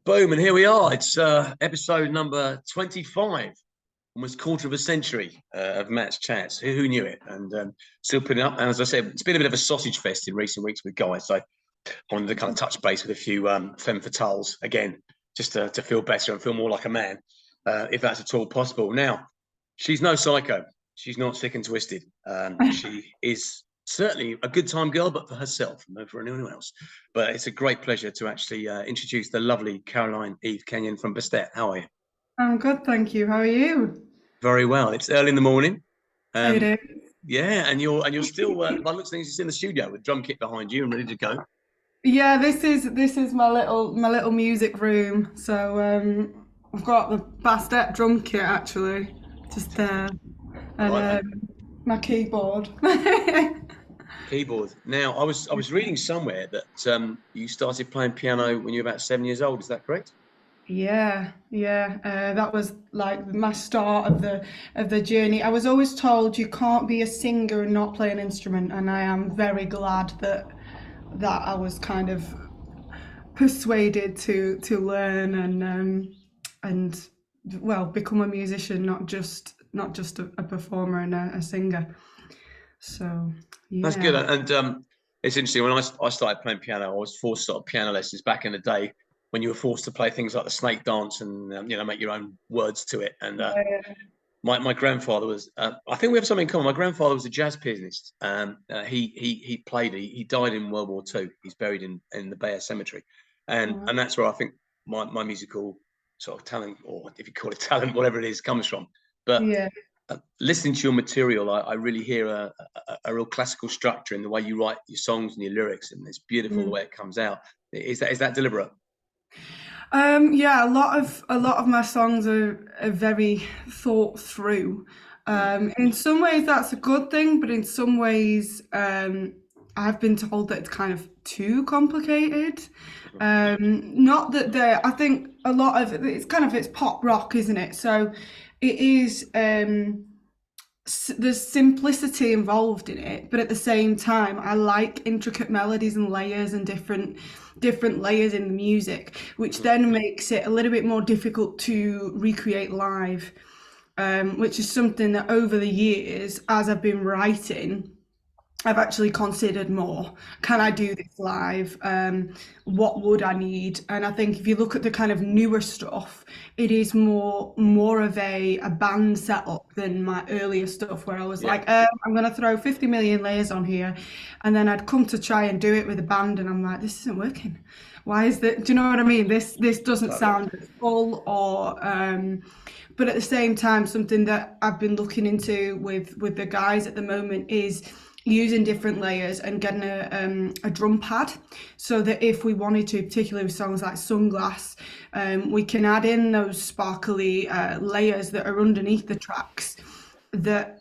Boom, and here we are. It's episode number 25, almost quarter of a century of Matt's chats. Who knew it? And still putting up. And as I said, it's been a bit of a sausage fest in recent weeks with guys. So I wanted to kind of touch base with a few femme fatales again, just to feel better and feel more like a man, if that's at all possible. Now, she's no psycho. She's not sick and twisted. She is certainly a good time girl, but for herself, not for anyone else. But it's a great pleasure to actually introduce the lovely Caroline Eve Kenyon from Bastette. How are you? I'm good, thank you. How are you? Very well. It's early in the morning. It Um, is. yeah, and you're still by the looks of things, it's in the studio with drum kit behind you and ready to go. Yeah, this is my little music room. So I've got the Bastette drum kit actually, just there, and Right, and my keyboard. keyboard. Now, I was reading somewhere that you started playing piano when you were about 7 years old. Is that correct? Yeah. That was like my start of the journey. I was always told you can't be a singer and not play an instrument, and I am very glad that I was kind of persuaded to learn and well become a musician, not just a performer and a singer. So That's good. yeah. And it's interesting. When I started playing piano, I was forced to start piano lessons back in the day when you were forced to play things like the snake dance and make your own words to it. And Yeah. my grandfather was. I think we have something in common. My grandfather was a jazz pianist. He played. He died in World War II. He's buried in the Bayer Cemetery, and that's where I think my musical sort of talent, or if you call it talent, whatever it is, comes from. But Yeah. listening to your material, I really hear a real classical structure in the way you write your songs and your lyrics, and it's beautiful the Mm. way it comes out. Is that deliberate? Yeah, a lot of my songs are very thought through. Mm. In some ways that's a good thing, but in some ways I've been told that it's kind of too complicated. Not that I think a lot of it's pop rock, isn't it? So it is there's simplicity involved in it, but at the same time, I like intricate melodies and layers and different layers in the music, which Mhm. then makes it a little bit more difficult to recreate live. Which is something that over the years, as I've been writing, I've actually considered more. Can I do this live? What would I need? And I think if you look at the kind of newer stuff, it is more of a band setup than my earlier stuff, where I was Yeah. like, I'm going to throw 50 million layers on here, and then I'd come to try and do it with a band, and I'm like, this isn't working. Why is that? Do you know what I mean? This doesn't Totally. sound full or. But at the same time, something that I've been looking into with the guys at the moment is using different layers and getting a drum pad, so that if we wanted to, particularly with songs like Sunglass, we can add in those sparkly layers that are underneath the tracks that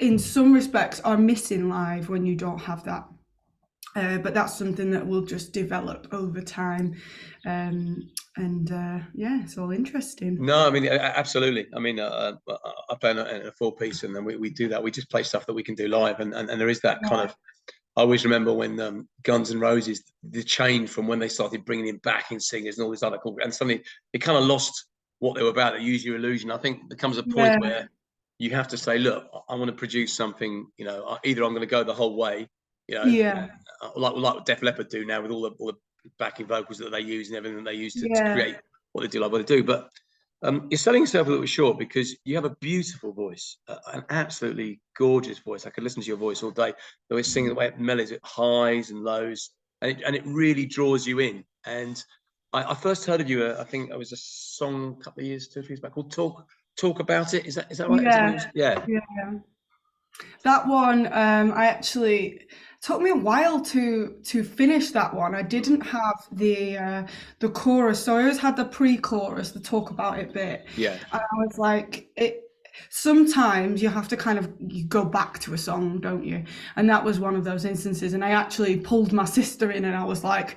in some respects are missing live when you don't have that. But that's something that will just develop over time. And yeah, it's all interesting. No, I mean absolutely. I mean, I play in a four piece, and then we do that. We just play stuff that we can do live, and there is that kind of. I always remember when Guns N' Roses, the change from when they started bringing in backing singers and all this other cool, and suddenly it kind of lost what they were about. That Use Your Illusion. I think there comes a point Yeah, where you have to say, look, I want to produce something. Either I'm going to go the whole way, you know, yeah, like Def Leppard do now with all the backing vocals that they use and everything that they use to yeah, create what they do, like what they do. But you're selling yourself a little bit short because you have a beautiful voice, an absolutely gorgeous voice. I could listen to your voice all day. The way singing, the way it mellows, it highs and lows, and it really draws you in. And I first heard of you, I think it was a song a couple of years, 2 or 3 years back, called "Talk About It." Is that right? Is that what it yeah, was? Yeah. yeah. That one, I actually took me a while to finish that one. I didn't have the chorus, so I always had the pre-chorus, the talk about it bit. Yeah. And I was like, it. Sometimes you have to kind of you go back to a song, don't you? And that was one of those instances. And I actually pulled my sister in, and I was like,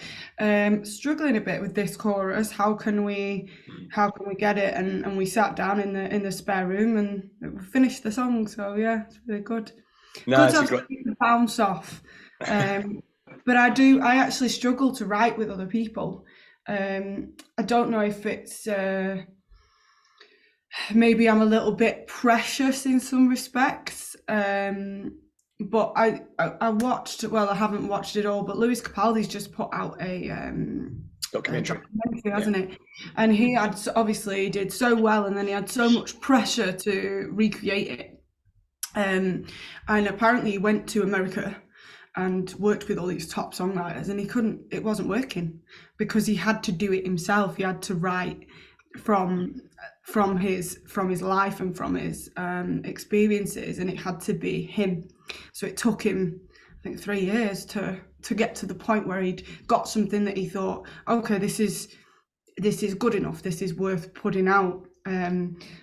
struggling a bit with this chorus. How can we get it? And we sat down in the spare room and finished the song. So yeah, it's really good. No, Good to it's a have great. something to bounce off. Um, but I actually struggle to write with other people. I don't know if it's maybe I'm a little bit precious in some respects. But I watched, well, I haven't watched it all, but Lewis Capaldi's just put out a Documentary. hasn't it? And he had obviously did so well, and then he had so much pressure to recreate it. And apparently he went to America and worked with all these top songwriters, and he couldn't. It wasn't working because he had to do it himself. He had to write from his life and from his experiences, and it had to be him. So it took him, I think, 3 years to get to the point where he'd got something that he thought, okay, this is good enough. This is worth putting out,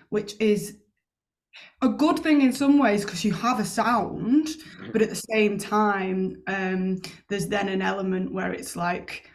which is a good thing in some ways because you have a sound, but at the same time, there's then an element where it's like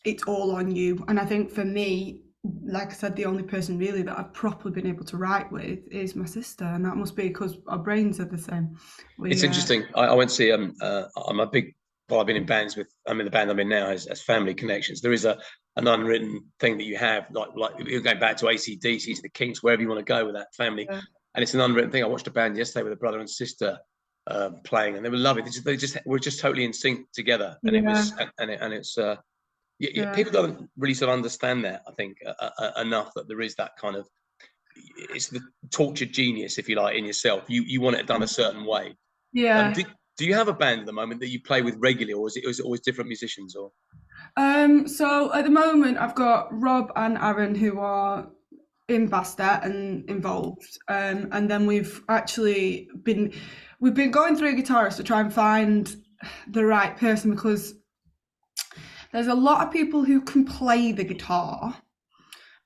it's all on you. And I think for me, like I said, the only person really that I've properly been able to write with is my sister, and that must be because our brains are the same. It's interesting. I went to see I'm a big, well, I've been in bands with, I'm in the band I'm in now as family connections. There is an unwritten thing that you have, like you're going back to AC/DC, to the Kinks, wherever you want to go with that family. Yeah. And it's an unwritten thing. I watched a band yesterday with a brother and sister playing, and they were lovely. They just were just totally in sync together, and it's people don't really sort of understand that, I think, enough, that there is that kind of, it's the tortured genius, if you like, in yourself. You want it done a certain way. Yeah. Do you have a band at the moment that you play with regularly, or is it always different musicians? Or so at the moment I've got Rob and Aaron who are in Bastette and involved, and then we've been going through a guitarist to try and find the right person, because there's a lot of people who can play the guitar,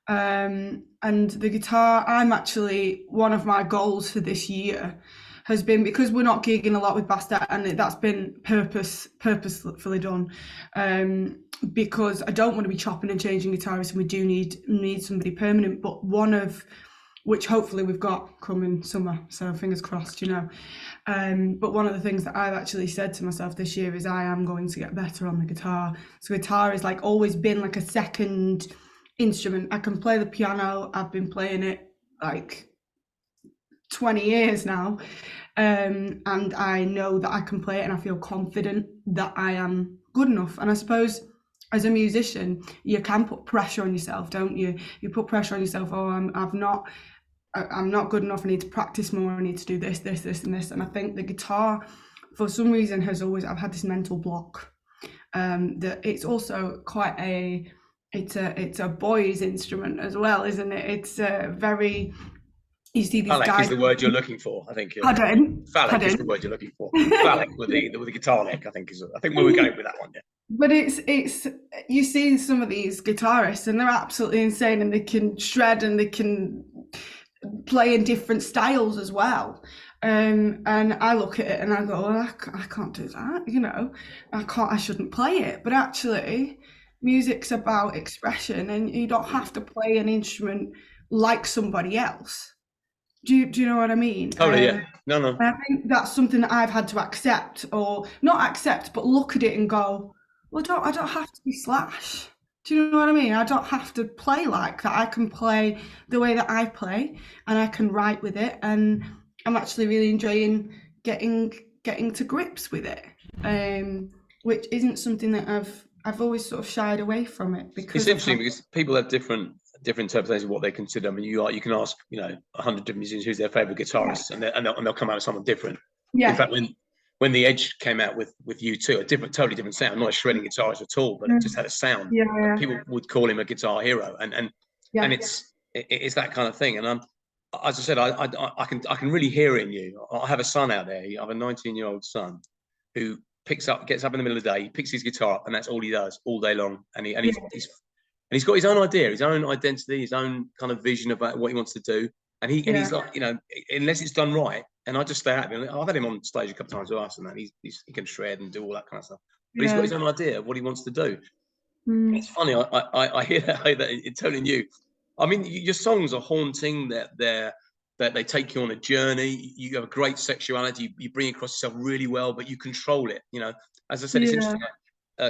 and the guitar, I'm actually, one of my goals for this year has been, because we're not gigging a lot with Bastette, and that's been purposefully done, because I don't want to be chopping and changing guitarists, and we do need somebody permanent, but one of which hopefully we've got coming summer, so fingers crossed, but one of the things that I've actually said to myself this year is I am going to get better on the guitar. So guitar has like always been like a second instrument. I can play the piano. I've been playing it like 20 years now, and I know that I can play it, and I feel confident that I am good enough. And I suppose as a musician, you can put pressure on yourself, don't you? You put pressure on yourself. Oh, I'm not good enough. I need to practice more. I need to do this, and this. And I think the guitar, for some reason, I've had this mental block. That it's also quite it's a boy's instrument as well, isn't it? It's very. You see these phallic guys. Is the word you're looking for, I think. Pardon? Phallic is the word you're looking for. Phallic with the guitar neck, I think we were going with that one. Yeah. But it's you see some of these guitarists, and they're absolutely insane, and they can shred, and they can play in different styles as well. And I look at it and I go, well, I can't do that. I shouldn't play it. But actually, music's about expression, and you don't have to play an instrument like somebody else. Do you know what I mean? Oh, yeah. No. I think that's something that I've had to accept, or not accept, but look at it and go, well, I don't have to be Slash. Do you know what I mean? I don't have to play like that. I can play the way that I play, and I can write with it, and I'm actually really enjoying getting to grips with it, which isn't something that I've always sort of shied away from it. Because it's interesting because people have different interpretations of what they consider. I mean, you can ask 100 different musicians who's their favorite guitarist, and they'll come out with someone different. Yeah. In fact, when the Edge came out with U2, a totally different sound, not a shredding guitarist at all, but it just had a sound. Yeah. People would call him a guitar hero, and it's that kind of thing. And as I said, I can really hear it in you. I have a son out there. I have a 19-year-old son who gets up in the middle of the day, picks his guitar up, and that's all he does all day long. And he's got his own idea, his own identity, his own kind of vision about what he wants to do. And he's like, unless it's done right. And I just stay at him. I've had him on stage a couple of times with us, and that he can shred and do all that kind of stuff. But he's got his own idea of what he wants to do. It's funny. I hear that it's totally new. I mean, your songs are haunting. That they take you on a journey. You have a great sexuality. You bring across yourself really well, but you control it. As I said, it's interesting.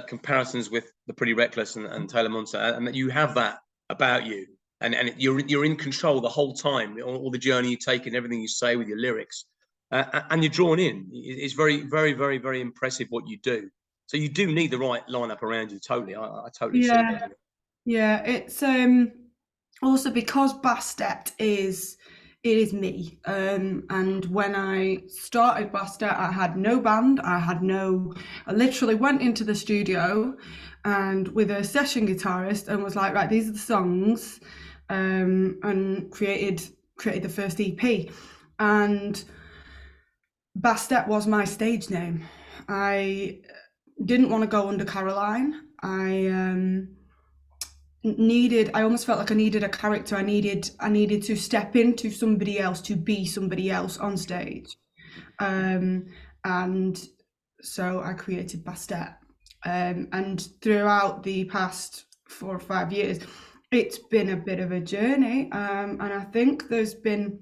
comparisons with the Pretty Reckless and Taylor Monster, and that you have that about you, and you're in control the whole time, all the journey you take and everything you say with your lyrics, and you're drawn in. It's very, very, very, very impressive what you do. So you do need the right lineup around you. Totally, I totally see Yeah, that. yeah. It's also because Bastette is me. And when I started Bastette, I had no band. I literally went into the studio and with a session guitarist and was like, right, these are the songs, and created the first EP. And Bastette was my stage name. I didn't want to go under Caroline. I almost felt like I needed a character. I needed to step into somebody else, to be somebody else on stage. And so I created Bastette. And throughout the past 4 or 5 years, it's been a bit of a journey. And I think there has been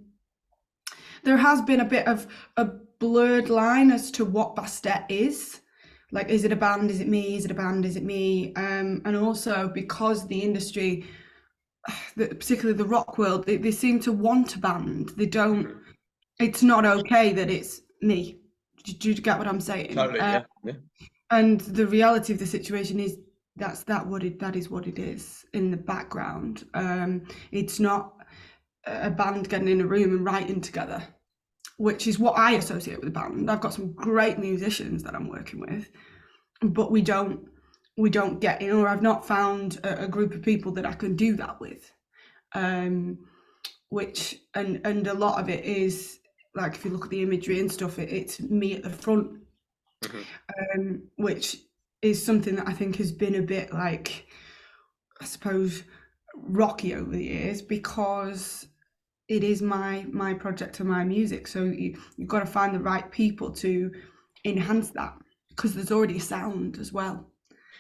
a bit of a blurred line as to what Bastette is. Like, is it a band? Is it me? Is it a band? Is it me? And also because the industry, particularly the rock world, they seem to want a band. They don't. It's not okay that it's me. Do you get what I'm saying? Totally, yeah. And the reality of the situation is that is what it is in the background. It's not a band getting in a room and writing together, which is what I associate with a band. I've got some great musicians that I'm working with, but we don't get in, or I've not found a group of people that I can do that with. Which and a lot of it is, like, if you look at the imagery and stuff, it's me at the front, which is something that I think has been a bit, like, I suppose, rocky over the years, because it is my project and my music. So you've got to find the right people to enhance that, because there's already a sound as well.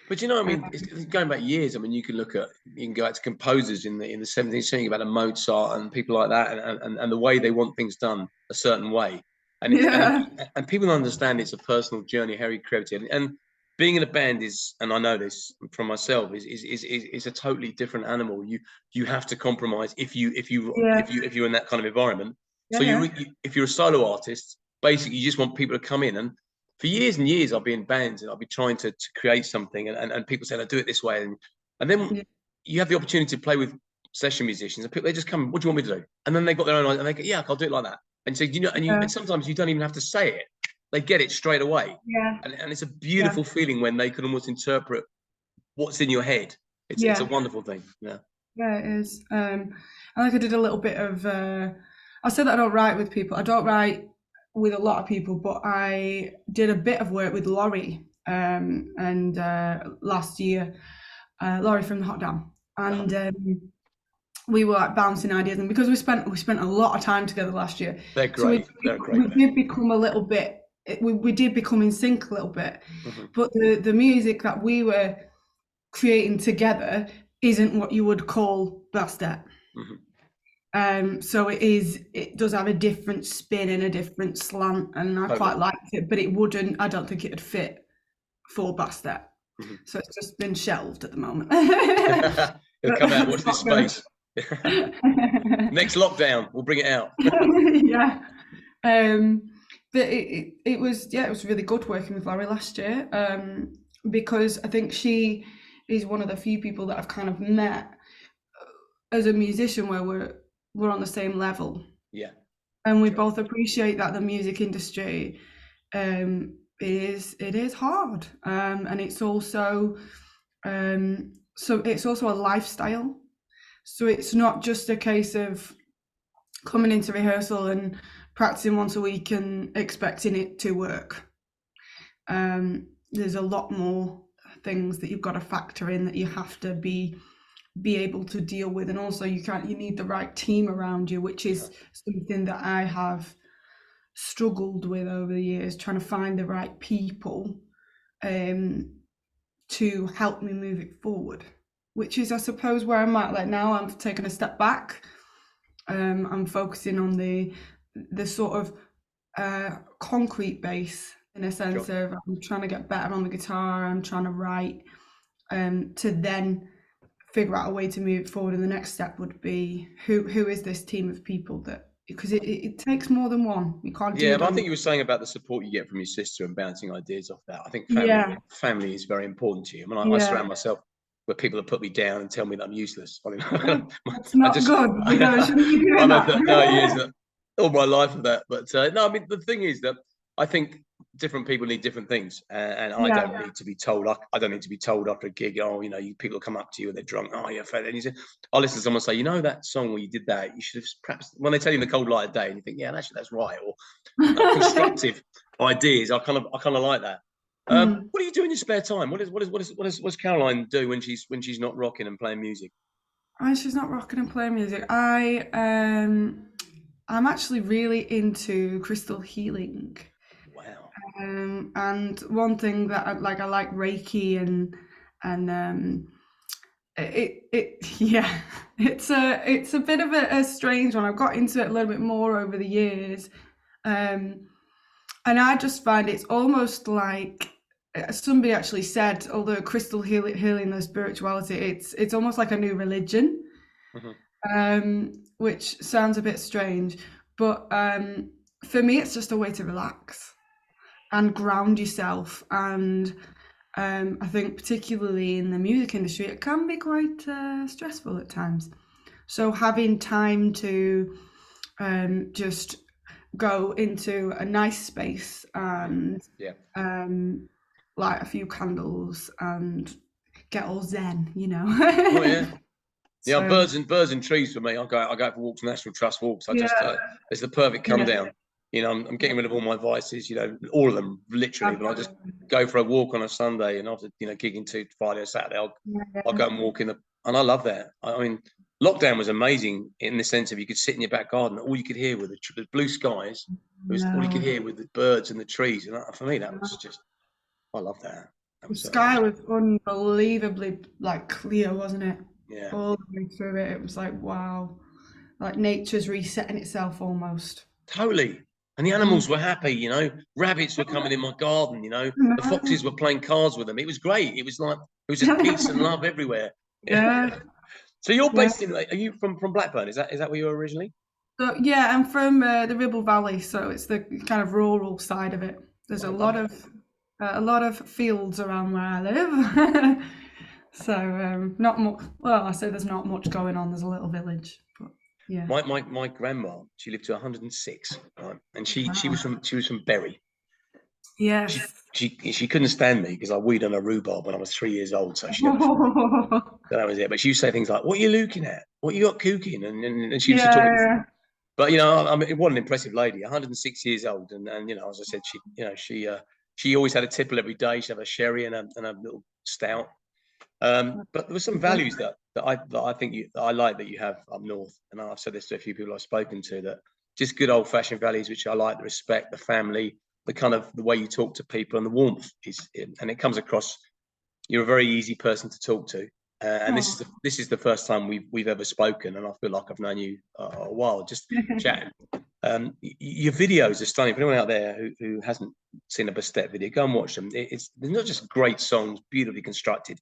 But you know, I mean, it's going back years. I mean, you can go back to composers in the 17th century, about a Mozart and people like that, and the way they want things done a certain way. And and people don't understand it's a personal journey, how you create it. And being in a band is, and I know this from myself, is a totally different animal. You have to compromise if you're in that kind of environment. So if you're a solo artist, basically you just want people to come in. And for years and years, I'll be in bands and I'll be trying to create something, and people say, "I do it this way," and then you have the opportunity to play with session musicians, and people, they just come, "What do you want me to do?" And then they got their own idea, and they go, "Yeah, I'll do it like that." And so and sometimes you don't even have to say it; they get it straight away. And it's a beautiful feeling when they can almost interpret what's in your head. It's a wonderful thing. Yeah, it is. I think I did a little bit of. I said that I don't write with people. I don't write with a lot of people, but I did a bit of work with Laurie, and last year, Laurie from the Hot Dam, and we were, like, bouncing ideas, and because we spent a lot of time together last year, they're great. We did become a little bit. We did become in sync a little bit, but the music that we were creating together isn't what you would call Bastette. So it does have a different spin and a different slant, and I quite liked it, but I don't think it'd fit for Bastette. So it's just been shelved at the moment. It'll come out, watch this space. Next lockdown, we'll bring it out. But it was really good working with Laurie last year, because I think she is one of the few people that I've kind of met as a musician where we're on the same level. And we both appreciate that the music industry, it is hard, and it's also it's also a lifestyle. So it's not just a case of coming into rehearsal and practicing once a week and expecting it to work. There's a lot more things that you've got to factor in, that you have to be able to deal with, and also you need the right team around you, which is something that I have struggled with over the years, trying to find the right people to help me move it forward, which is, I suppose, where I'm at. Like, now I'm taking a step back. I'm focusing on the sort of concrete base in a sense Sure. of I'm trying to get better on the guitar, I'm trying to write, to then figure out a way to move forward. And the next step would be who is this team of people that, because it takes more than one. You can't do Yeah, it but I on think your. you were saying about the support you get from your sister and bouncing ideas off that. I think Yeah, family is very important to you. I mean, I yeah. surround myself with people that put me down and tell me that I'm useless. I mean, Oh, that's I not just, good. You know, shouldn't be doing I've had 30 years that. that all my life of that. But no, I mean, the thing is that I think different people need different things, and I Yeah. don't need to be told. I don't need to be told after a gig. Oh, you know, people come up to you and they're drunk. Oh, you're fat. And you say, I'll listen to someone say, you know, that song where you did that. You should have perhaps when they tell you in the cold light of day, and you think, yeah, actually, that's right. Or constructive ideas. I kind of like that. Mm. What do you do in your spare time? What does Caroline do when she's not rocking and playing music? And she's not rocking and playing music. I'm actually really into crystal healing. Wow. And one thing that I like Reiki and yeah, it's a bit of a strange one. I've got into it a little bit more over the years. Um, and I just find it's almost like somebody actually said, although crystal healing the spirituality, it's almost like a new religion, Mhm. which sounds a bit strange, but for me, it's just a way to relax and ground yourself. And I think particularly in the music industry, it can be quite stressful at times. So having time to just go into a nice space and Yeah. light a few candles and get all zen, you know. Oh yeah. Yeah, So birds and trees for me. I go for walks, National Trust walks. I just yeah, it's the perfect come yeah, down. You know, I'm yeah, getting rid of all my vices. You know, all of them literally. But I just absolutely. go for a walk on a Sunday, and after gigging to Friday or Saturday, I'll Yeah, go and walk and I love that. I mean, lockdown was amazing in the sense of you could sit in your back garden, all you could hear were the blue skies. It was all you could no. hear with the birds and the trees, and for me that was just I love that. That The was sky was unbelievably like clear, wasn't it? yeah. All the way through it, it was like wow, like nature's resetting itself almost. Totally. And the Mm. animals were happy, Rabbits were coming in my garden, The No. foxes were playing cards with them. It was great. It was like it was just peace and love everywhere. Yeah, So you're yeah. based in are you from Blackburn? Is that where you were originally? So yeah, I'm from the Ribble Valley, so it's the kind of rural side of it. There's I love that. a lot of fields around where I live. So not much. Well, I say there's not much going on. There's a little village, but yeah. My grandma, she lived to 106, right? And she was Wow. from Bury. She Yes. she couldn't stand me because I weed on a rhubarb when I was 3 years old, so she never forgave me. So that was it. But she used to say things like, "What are you looking at? What you got cooking?" And she used to talk. Yeah, But I mean, what an impressive lady, 106 years old, and as I said, she always had a tipple every day. She'd have a sherry and a little stout. But there were some yeah. values that I think that I like that you have up north, and I've said this to a few people I've spoken to that just good old fashioned values which I like: the respect, the family, the kind of the way you talk to people, and the warmth and it comes across. You're a very easy person to talk to, and Oh. this is the first time we've ever spoken, and I feel like I've known you a while, just chatting. Your videos are stunning. For anyone out there who hasn't seen a Bastette video, go and watch them. They're not just great songs, beautifully constructed.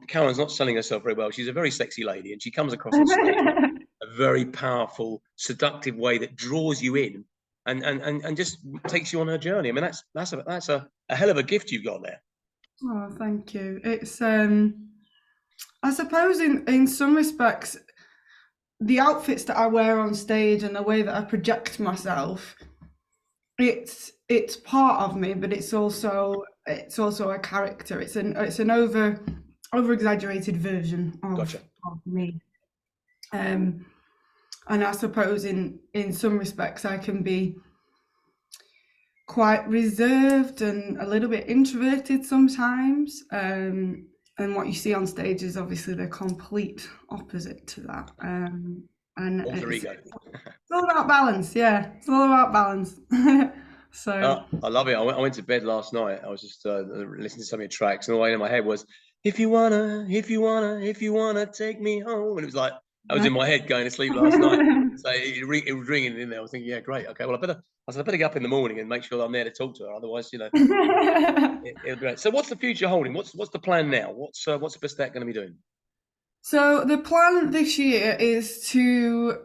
Caroline's not selling herself very well. She's a very sexy lady, and she comes across on stage in a very powerful, seductive way that draws you in and just takes you on her journey. I mean, that's a hell of a gift you've got there. Oh, thank you. It's I suppose in some respects the outfits that I wear on stage and the way that I project myself, it's part of me, but it's also a character. It's an over exaggerated version Gotcha. of me. Um, and I suppose in some respects I can be quite reserved and a little bit introverted sometimes. And what you see on stage is obviously the complete opposite to that. And Alter it's ego. all about balance. Yeah, it's all about balance. So I love it. I went to bed last night. I was just listening to some of your tracks, and all the way in my head was, "If you wanna take me home," and it was like I was in my head going to sleep last night. So it was ringing in there. I was thinking, yeah, great. Okay, well, I better get up in the morning and make sure I'm there to talk to her. Otherwise, it'll be great. So what's the future holding? What's the plan now? What's Bastette going to be doing? So the plan this year is to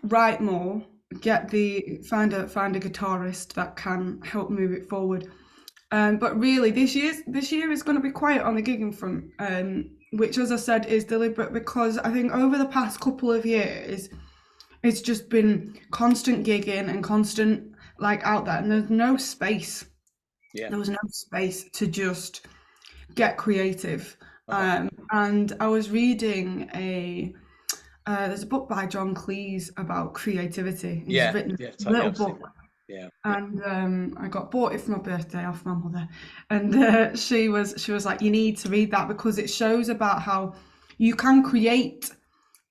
write more, find a guitarist that can help move it forward. But really, this year is going to be quiet on the gigging front, which, as I said, is deliberate because I think over the past couple of years, it's just been constant gigging and constant out there, and there's no space. Yeah. There was no space to just get creative. And I was reading there's a book by John Cleese about creativity. He's written a little book. Yeah. And I got bought it for my birthday off my mother, and she was like, you need to read that because it shows about how you can create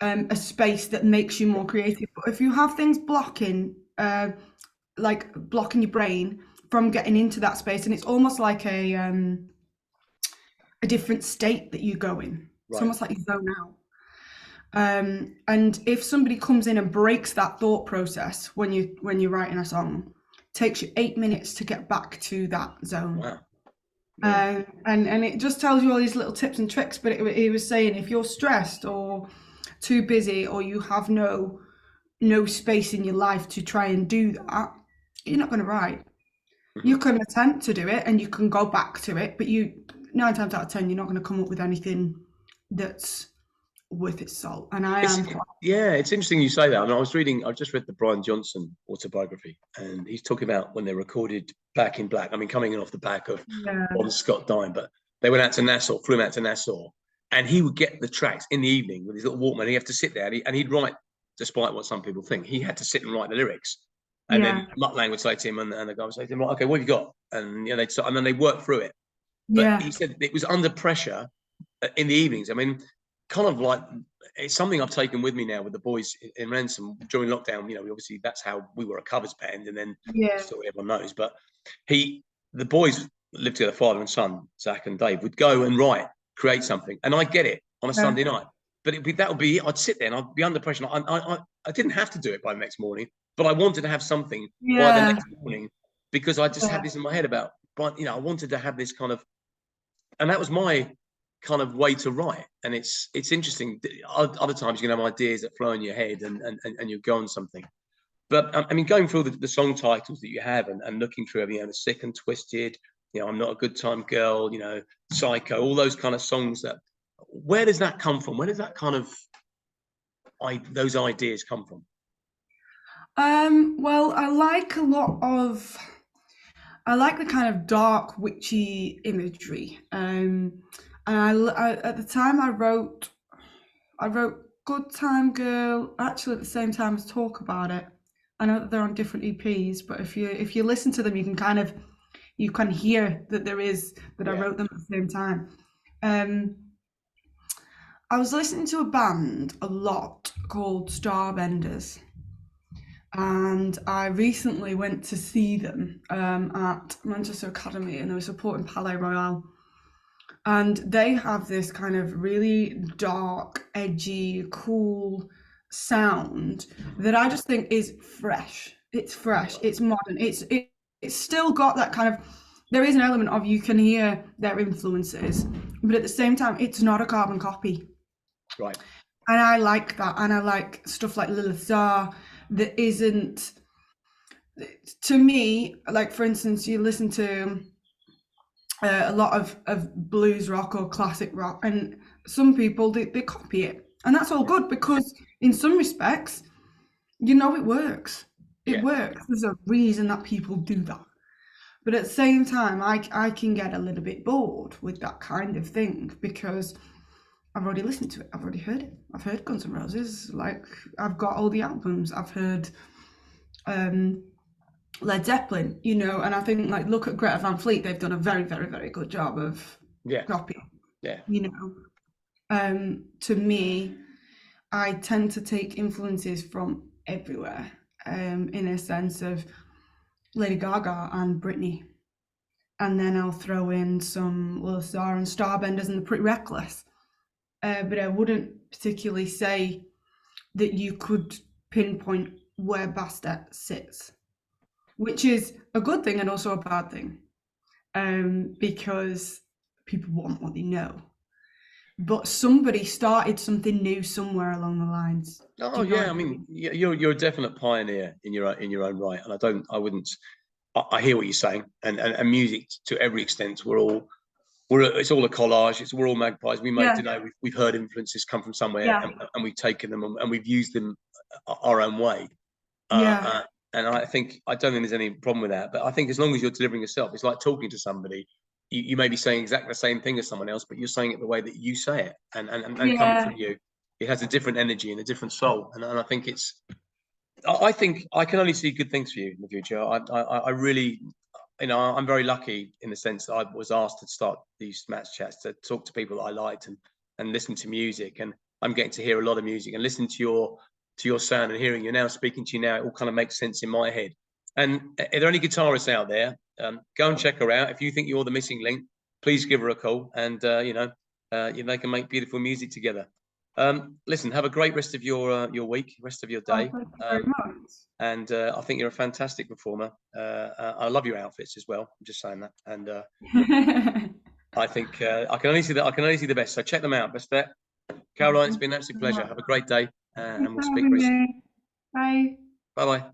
a space that makes you more creative. But if you have things blocking your brain from getting into that space, and it's almost like a different state that you go in. Right. It's almost like you zone out. And if somebody comes in and breaks that thought process when you're writing a song, it takes you 8 minutes to get back to that zone. Wow. And it just tells you all these little tips and tricks. But it was saying if you're stressed or too busy or you have no space in your life to try and do that, you're not going to write. You can attempt to do it and you can go back to it, but 9 times out of 10 you're not going to come up with anything that's worth its salt. And it's interesting you say that. I mean, I've just read the Brian Johnson autobiography, and he's talking about when they recorded Back in Black. I mean, coming in off the back of Bon Scott dying, but they flew him out to Nassau, and he would get the tracks in the evening with his little Walkman. He'd have to sit there and he'd write, despite what some people think, he had to sit and write the lyrics. And then Mutt Lang would say to him, and the guy would say to him, okay, what have you got? And and then they work through it. But he said it was under pressure in the evenings. I mean, kind of like it's something I've taken with me now with the boys in Ransom during lockdown. Obviously that's how we were a covers band, and then so everyone knows. But the boys lived together, father and son, Zach and Dave, would go and create something, and I get it on a Sunday night. But that would be it. I'd sit there and I'd be under pressure. I didn't have to do it by the next morning, but I wanted to have something by the next morning because I just had this in my head about, I wanted to have this kind of, and that was my kind of way to write. And it's interesting. Other times you can have ideas that flow in your head and you go on something. But I mean, going through the song titles that you have and looking through, The Sick and Twisted, I'm Not a Good Time Girl, Psycho, all those kind of songs where does that come from? Where does that kind of, those ideas come from? Well, I like the kind of dark, witchy imagery. And I at the time I wrote Good Time Girl, actually at the same time as Talk About It. I know that they're on different EPs, but if you listen to them, you can hear that I wrote them at the same time. I was listening to a band a lot called Starbenders, and I recently went to see them at Manchester Academy, and they were supporting Palais Royal. And they have this kind of really dark, edgy, cool sound that I just think is fresh. It's fresh, it's modern, it's still got that kind of, there is an element of you can hear their influences, but at the same time, it's not a carbon copy. Right. And I like that. And I like stuff like Lilith Czar that isn't, to me, like for instance, you listen to a lot of blues rock or classic rock, and some people, they copy it. And that's all good because in some respects, it works. It works. There's a reason that people do that. But at the same time, I can get a little bit bored with that kind of thing because I've already listened to it. I've already heard it. I've heard Guns N' Roses. Like, I've got all the albums. I've heard Led Zeppelin, and I think, like, look at Greta Van Fleet. They've done a very, very, very good job of copying. Yeah. To me, I tend to take influences from everywhere, in a sense of Lady Gaga and Britney. And then I'll throw in some Lil Star and Starbenders and the Pretty Reckless. But I wouldn't particularly say that you could pinpoint where Bastette sits, which is a good thing and also a bad thing, because people want what they know. But somebody started something new somewhere along the lines. Oh Do you know yeah, what I I mean, mean? you're a definite pioneer in your own right, and I wouldn't. I hear what you're saying, and music to every extent. It's all a collage. We're all magpies. We make Yeah, today. We've heard influences come from somewhere, yeah, and we've taken them and we've used them our own way. Uh, yeah, uh, and I don't think there's any problem with that. But I think as long as you're delivering yourself, it's like talking to somebody. You may be saying exactly the same thing as someone else, but you're saying it the way that you say it, and coming yeah. from you, it has a different energy and a different soul. And I think I think I can only see good things for you in the future. I really, I'm very lucky in the sense that I was asked to start these match chats to talk to people that I liked and listen to music, and I'm getting to hear a lot of music and listen to your sound and hearing you now, speaking to you now. It all kind of makes sense in my head. And are there any guitarists out there? Go and check her out. If you think you're the missing link, please give her a call, and they can make beautiful music together. Listen, have a great rest of your week, rest of your Oh, day. thank you very much. And I think you're a fantastic performer. I love your outfits as well. I'm just saying that, and I think I can only see that. I can only see the best. So check them out, Bastette. Caroline, it's Thank been an you absolute very pleasure. much. Have a great day, Thanks and we'll for speak having very soon. me. Bye. Bye bye.